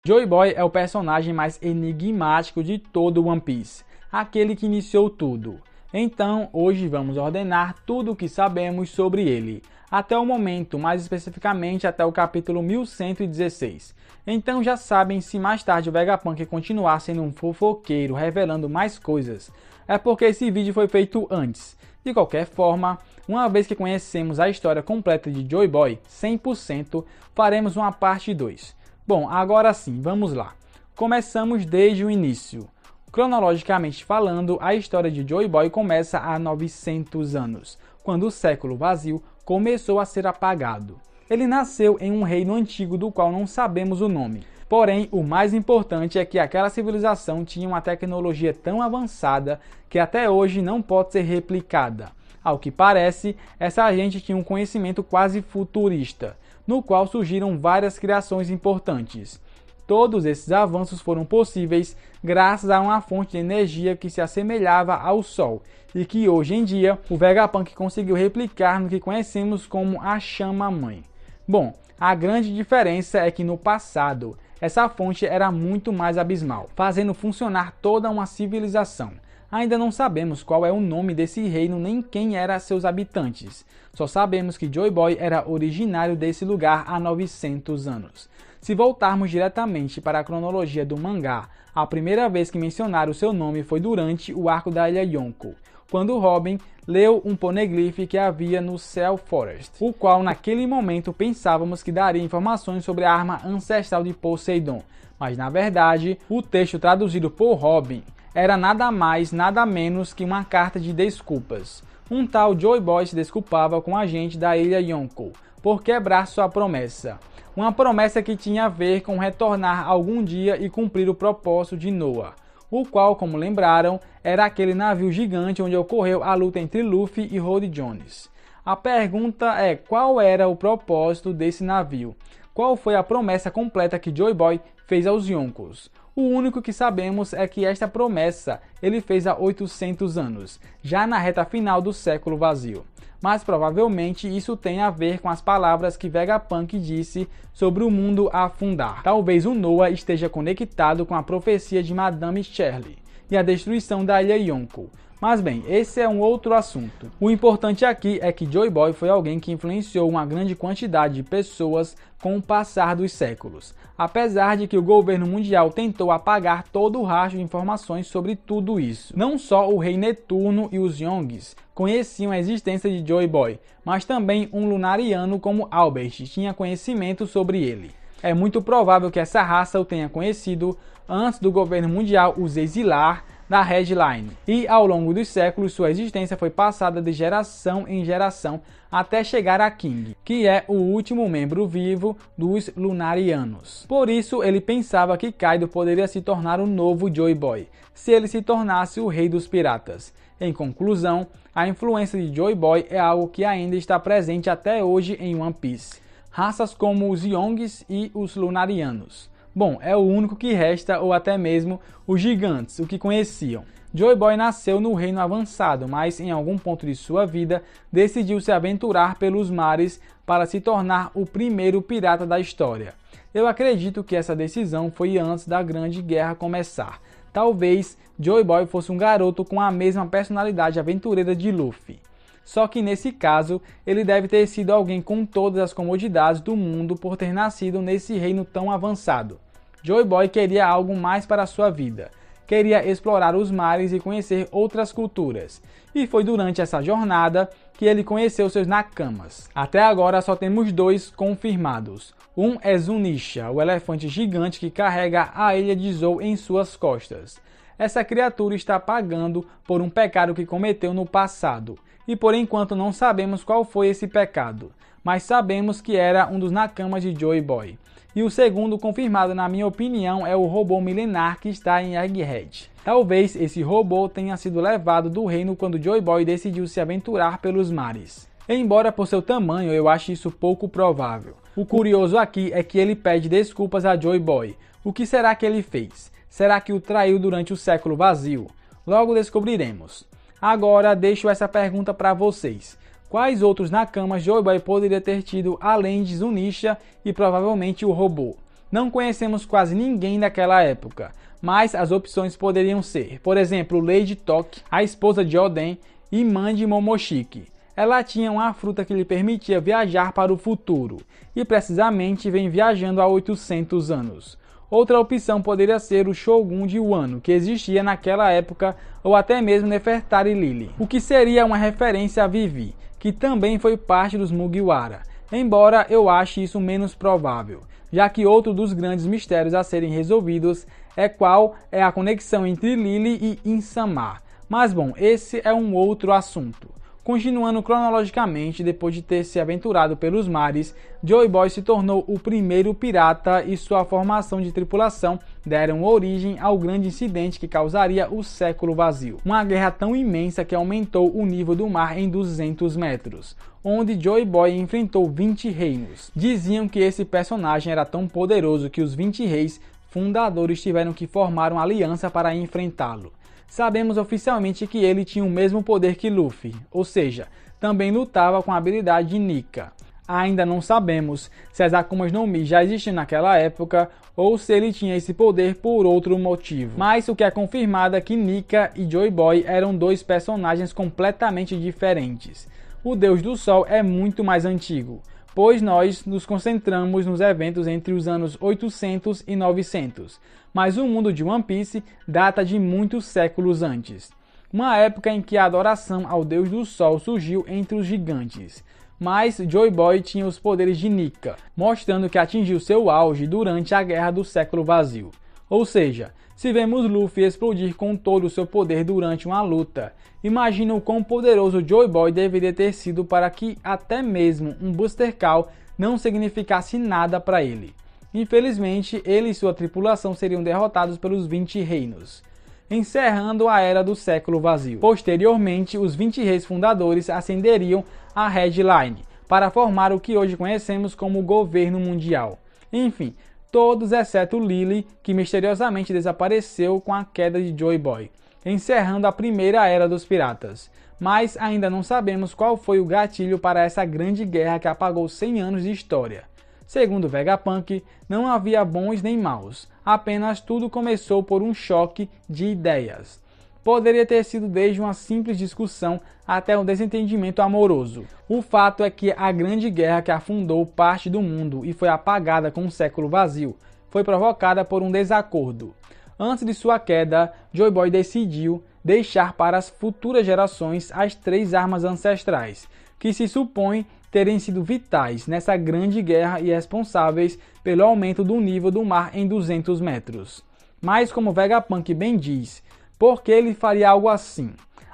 Joy Boy é o personagem mais enigmático de todo One Piece, aquele que iniciou tudo. Então, hoje vamos ordenar tudo o que sabemos sobre ele, até o momento, mais especificamente até o capítulo 1116. Então já sabem, se mais tarde o Vegapunk continuar sendo um fofoqueiro revelando mais coisas, é porque esse vídeo foi feito antes. De qualquer forma, uma vez que conhecemos a história completa de Joy Boy 100%, faremos uma parte 2. Bom, agora sim, vamos lá. Começamos desde o início. Cronologicamente falando, a história de Joy Boy começa há 900 anos, quando o século vazio começou a ser apagado. Ele nasceu em um reino antigo do qual não sabemos o nome. Porém, o mais importante é que aquela civilização tinha uma tecnologia tão avançada que até hoje não pode ser replicada. Ao que parece, essa gente tinha um conhecimento quase futurista, no qual surgiram várias criações importantes. Todos esses avanços foram possíveis graças a uma fonte de energia que se assemelhava ao Sol e que hoje em dia o Vegapunk conseguiu replicar no que conhecemos como a Chama-Mãe. Bom, a grande diferença é que no passado essa fonte era muito mais abismal, fazendo funcionar toda uma civilização. Ainda não sabemos qual é o nome desse reino nem quem eram seus habitantes. Só sabemos que Joy Boy era originário desse lugar há 900 anos. Se voltarmos diretamente para a cronologia do mangá, a primeira vez que mencionaram seu nome foi durante o arco da Ilha Yonko, quando Robin leu um poneglyph que havia no Cell Forest, o qual naquele momento pensávamos que daria informações sobre a arma ancestral de Poseidon, mas na verdade o texto traduzido por Robin era nada mais, nada menos que uma carta de desculpas. Um tal Joy Boy se desculpava com a gente da Ilha Yonko por quebrar sua promessa. Uma promessa que tinha a ver com retornar algum dia e cumprir o propósito de Noah, o qual, como lembraram, era aquele navio gigante onde ocorreu a luta entre Luffy e Rod Jones. A pergunta é: qual era o propósito desse navio? Qual foi a promessa completa que Joy Boy fez aos Yonkos? O único que sabemos é que esta promessa ele fez há 800 anos, já na reta final do século vazio. Mas provavelmente isso tem a ver com as palavras que Vegapunk disse sobre o mundo afundar. Talvez o Noah esteja conectado com a profecia de Madame Shirley e a destruição da Ilha Yonko. Mas bem, esse é um outro assunto. O importante aqui é que Joy Boy foi alguém que influenciou uma grande quantidade de pessoas com o passar dos séculos, apesar de que o governo mundial tentou apagar todo o rastro de informações sobre tudo isso. Não só o rei Netuno e os Yongs conheciam a existência de Joy Boy, mas também um lunariano como Albert tinha conhecimento sobre ele. É muito provável que essa raça o tenha conhecido antes do governo mundial os exilar da Red Line, e ao longo dos séculos sua existência foi passada de geração em geração até chegar a King, que é o último membro vivo dos Lunarianos. Por isso ele pensava que Kaido poderia se tornar o novo Joy Boy, se ele se tornasse o rei dos piratas. Em conclusão, a influência de Joy Boy é algo que ainda está presente até hoje em One Piece. Raças como os Yongs e os Lunarianos. Bom, é o único que resta, ou até mesmo os gigantes, o que conheciam. Joy Boy nasceu no reino avançado, mas em algum ponto de sua vida decidiu se aventurar pelos mares para se tornar o primeiro pirata da história. Eu acredito que essa decisão foi antes da Grande Guerra começar. Talvez Joy Boy fosse um garoto com a mesma personalidade aventureira de Luffy. Só que nesse caso, ele deve ter sido alguém com todas as comodidades do mundo por ter nascido nesse reino tão avançado. Joy Boy queria algo mais para a sua vida. Queria explorar os mares e conhecer outras culturas. E foi durante essa jornada que ele conheceu seus Nakamas. Até agora só temos 2 confirmados. Um é Zunisha, o elefante gigante que carrega a ilha de Zou em suas costas. Essa criatura está pagando por um pecado que cometeu no passado. E por enquanto não sabemos qual foi esse pecado, mas sabemos que era um dos Nakamas de Joy Boy. E o segundo confirmado, na minha opinião, é o robô milenar que está em Egghead. Talvez esse robô tenha sido levado do reino quando Joy Boy decidiu se aventurar pelos mares. Embora por seu tamanho eu ache isso pouco provável. O curioso aqui é que ele pede desculpas a Joy Boy. O que será que ele fez? Será que o traiu durante o século vazio? Logo descobriremos. Agora deixo essa pergunta para vocês. Quais outros Nakamas Joy Boy poderia ter tido além de Zunisha e provavelmente o robô? Não conhecemos quase ninguém daquela época, mas as opções poderiam ser, por exemplo, Lady Toki, a esposa de Oden, e mãe de Momoshiki. Ela tinha uma fruta que lhe permitia viajar para o futuro, e precisamente vem viajando há 800 anos. Outra opção poderia ser o Shogun de Wano, que existia naquela época, ou até mesmo Nefertari Lily, o que seria uma referência a Vivi, que também foi parte dos Mugiwara, embora eu ache isso menos provável, já que outro dos grandes mistérios a serem resolvidos é qual é a conexão entre Lily e Insamar. Mas bom, esse é um outro assunto. Continuando cronologicamente, depois de ter se aventurado pelos mares, Joy Boy se tornou o primeiro pirata e sua formação de tripulação deram origem ao grande incidente que causaria o século vazio. Uma guerra tão imensa que aumentou o nível do mar em 200 metros, onde Joy Boy enfrentou 20 reinos. Diziam que esse personagem era tão poderoso que os 20 reis fundadores tiveram que formar uma aliança para enfrentá-lo. Sabemos oficialmente que ele tinha o mesmo poder que Luffy, ou seja, também lutava com a habilidade de Nika. Ainda não sabemos se as Akumas no Mi já existiam naquela época ou se ele tinha esse poder por outro motivo. Mas o que é confirmado é que Nika e Joy Boy eram dois personagens completamente diferentes. O Deus do Sol é muito mais antigo, pois nós nos concentramos nos eventos entre os anos 800 e 900, mas o mundo de One Piece data de muitos séculos antes. Uma época em que a adoração ao Deus do Sol surgiu entre os gigantes, mas Joy Boy tinha os poderes de Nika, mostrando que atingiu seu auge durante a Guerra do Século Vazio. Ou seja, se vemos Luffy explodir com todo o seu poder durante uma luta, imagina o quão poderoso Joy Boy deveria ter sido para que até mesmo um Buster Call não significasse nada para ele. Infelizmente, ele e sua tripulação seriam derrotados pelos 20 reinos, encerrando a Era do Século Vazio. Posteriormente, os 20 reis fundadores ascenderiam a Red Line, para formar o que hoje conhecemos como Governo Mundial. Enfim, todos exceto Lily, que misteriosamente desapareceu com a queda de Joy Boy, encerrando a primeira Era dos Piratas. Mas ainda não sabemos qual foi o gatilho para essa grande guerra que apagou 100 anos de história. Segundo Vegapunk, não havia bons nem maus, apenas tudo começou por um choque de ideias. Poderia ter sido desde uma simples discussão até um desentendimento amoroso. O fato é que a grande guerra que afundou parte do mundo e foi apagada com um século vazio foi provocada por um desacordo. Antes de sua queda, Joy Boy decidiu deixar para as futuras gerações as 3 armas ancestrais, que se supõe terem sido vitais nessa grande guerra e responsáveis pelo aumento do nível do mar em 200 metros. Mas como Vegapunk bem diz, por que ele faria algo assim?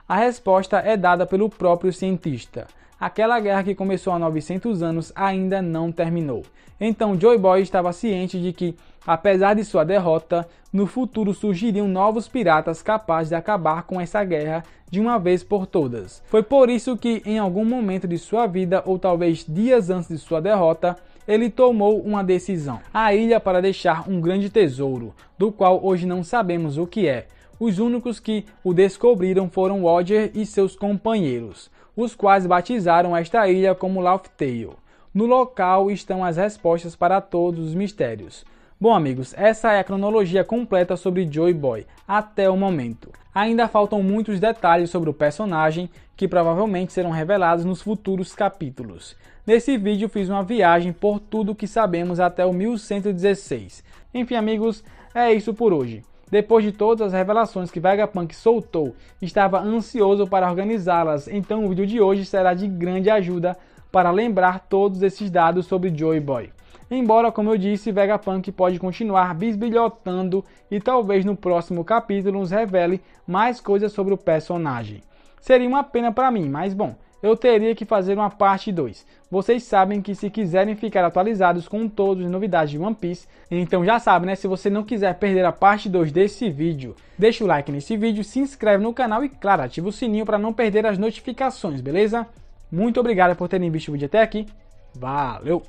A resposta é dada pelo próprio cientista. Aquela guerra que começou há 900 anos ainda não terminou. Então Joy Boy estava ciente de que, apesar de sua derrota, no futuro surgiriam novos piratas capazes de acabar com essa guerra de uma vez por todas. Foi por isso que, em algum momento de sua vida, ou talvez dias antes de sua derrota, ele tomou uma decisão. A ilha para deixar um grande tesouro, do qual hoje não sabemos o que é. Os únicos que o descobriram foram Roger e seus companheiros, os quais batizaram esta ilha como Laugh Tale. No local estão as respostas para todos os mistérios. Bom amigos, essa é a cronologia completa sobre Joy Boy, até o momento. Ainda faltam muitos detalhes sobre o personagem, que provavelmente serão revelados nos futuros capítulos. Nesse vídeo fiz uma viagem por tudo que sabemos até o 1116. Enfim amigos, é isso por hoje. Depois de todas as revelações que Vegapunk soltou, estava ansioso para organizá-las, então o vídeo de hoje será de grande ajuda para lembrar todos esses dados sobre Joy Boy. Embora, como eu disse, Vegapunk pode continuar bisbilhotando e talvez no próximo capítulo nos revele mais coisas sobre o personagem. Seria uma pena para mim, mas bom, eu teria que fazer uma parte 2. Vocês sabem que se quiserem ficar atualizados com todas as novidades de One Piece, então já sabe, né? Se você não quiser perder a parte 2 desse vídeo, deixa o like nesse vídeo, se inscreve no canal e, claro, ativa o sininho para não perder as notificações, beleza? Muito obrigado por terem visto o vídeo até aqui. Valeu!